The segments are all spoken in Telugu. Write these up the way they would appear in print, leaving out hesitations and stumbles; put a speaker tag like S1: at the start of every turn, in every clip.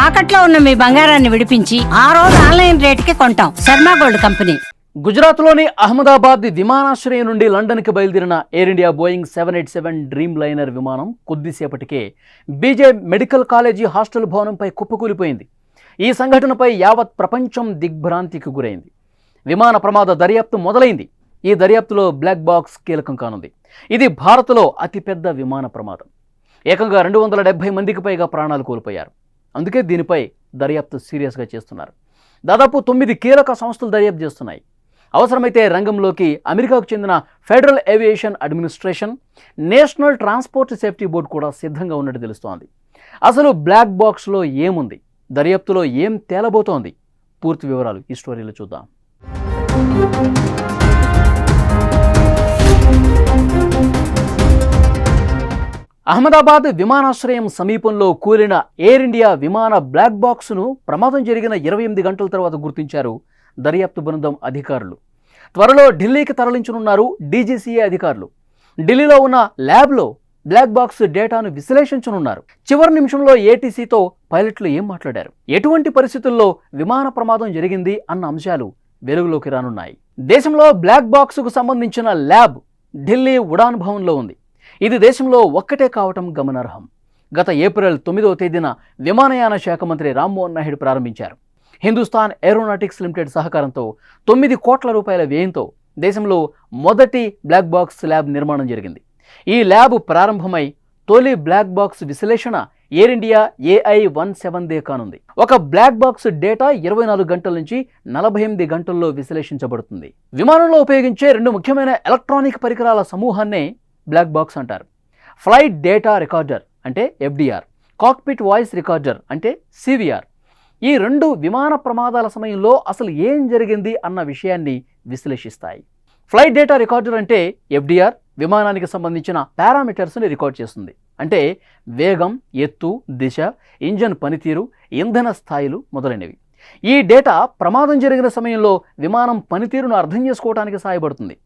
S1: తాకట్లో ఉన్న మీ బంగారాన్ని విడిపించి ఆ రోజు ఆన్లైన్ రేటుకి కొంటాం. Sharma gold company.
S2: గుజరాత్లోని అహ్మదాబాద్ విమానాశ్రయం నుండి లండన్కి బయలుదేరిన air India Boeing 787 dream liner విమానం కొద్దిసేపటికే బీజే మెడికల్ కాలేజీ హాస్టల్ భవనంపై కుప్పకూలిపోయింది. ఈ సంఘటనపై యావత్ ప్రపంచం దిగ్భ్రాంతికి గురైంది. విమాన ప్రమాద దర్యాప్తు మొదలైంది. ఈ దర్యాప్తులో బ్లాక్ బాక్స్ కీలకం కానుంది. ఇది భారత్లో అతిపెద్ద విమాన ప్రమాదం. ఏకంగా 270 మందికి పైగా ప్రాణాలు కోల్పోయారు. అందుకే దీనిపై దర్యాప్తు సీరియస్గా చేస్తున్నారు. దాదాపు 9 కీలక సంస్థలు దర్యాప్తు చేస్తున్నాయి. అవసరమైతే రంగంలోకి అమెరికాకు చెందిన federal aviation administration, national transport safety board కూడా సిద్ధంగా ఉన్నట్టు తెలుస్తోంది. అసలు బ్లాక్ బాక్స్లో ఏముంది, దర్యాప్తులో ఏం తేలబోతోంది, పూర్తి వివరాలు ఈ స్టోరీలో చూద్దాం. అహ్మదాబాద్ విమానాశ్రయం సమీపంలో కూలిన ఎయిర్ ఇండియా విమాన బ్లాక్ బాక్స్ను ప్రమాదం జరిగిన 28 గంటల తర్వాత గుర్తించారు దర్యాప్తు బృందం అధికారులు. త్వరలో ఢిల్లీకి తరలించనున్నారు డీజీసీఏ అధికారులు. ఢిల్లీలో ఉన్న ల్యాబ్లో బ్లాక్ బాక్స్ డేటాను విశ్లేషించనున్నారు. చివరి నిమిషంలో ఏటీసీతో పైలట్లు ఏం మాట్లాడారు, ఎటువంటి పరిస్థితుల్లో విమాన ప్రమాదం జరిగింది అన్న అంశాలు వెలుగులోకి రానున్నాయి. దేశంలో బ్లాక్ బాక్స్కు సంబంధించిన ల్యాబ్ ఢిల్లీ ఉడాన్ భవన్లో ఉంది. ఇది దేశంలో ఒక్కటే కావటం గమనార్హం. గత ఏప్రిల్ 9వ తేదీన విమానయాన శాఖ మంత్రి రామ్మోహన్ నాయుడు ప్రారంభించారు. హిందుస్థాన్ ఏరోనాటిక్స్ లిమిటెడ్ సహకారంతో 9 కోట్ల రూపాయల వ్యయంతో దేశంలో మొదటి బ్లాక్ బాక్స్ ల్యాబ్ నిర్మాణం జరిగింది. ఈ ల్యాబ్ ప్రారంభమై తొలి బ్లాక్ బాక్స్ విశ్లేషణ ఎయిర్ ఇండియా AI-17 కానుంది. ఒక బ్లాక్ బాక్స్ డేటా 24 గంటల నుంచి 48 గంటల్లో విశ్లేషించబడుతుంది. విమానంలో ఉపయోగించే 2 ముఖ్యమైన ఎలక్ట్రానిక్ పరికరాల సమూహాన్నే బ్లాక్ బాక్స్ అంటారు. ఫ్లైట్ డేటా రికార్డర్ అంటే FDR, కాక్పిట్ వాయిస్ రికార్డర్ అంటే CVR. ఈ 2 విమాన ప్రమాదాల సమయంలో అసలు ఏం జరిగింది అన్న విషయాన్ని విశ్లేషిస్తాయి. ఫ్లైట్ డేటా రికార్డర్ అంటే FDR విమానానికి సంబంధించిన పారామీటర్స్ని రికార్డ్ చేస్తుంది. అంటే వేగం, ఎత్తు, దిశ, ఇంజన్ పనితీరు, ఇంధన స్థాయిలు మొదలైనవి. ఈ డేటా ప్రమాదం జరిగిన సమయంలో విమానం పనితీరును అర్థం చేసుకోవడానికి సహాయపడుతుంది.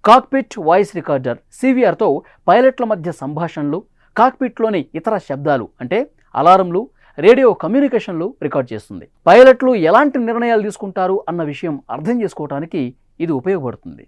S2: కాక్పిట్ వాయిస్ రికార్డర్ CVRతో పైలట్ల మధ్య సంభాషణలు, కాక్పిట్లోని ఇతర శబ్దాలు అంటే అలారంలు, రేడియో కమ్యూనికేషన్లు రికార్డ్ చేస్తుంది. పైలట్లు ఎలాంటి నిర్ణయాలు తీసుకుంటారు అన్న విషయం అర్థం చేసుకోవడానికి ఇది ఉపయోగపడుతుంది.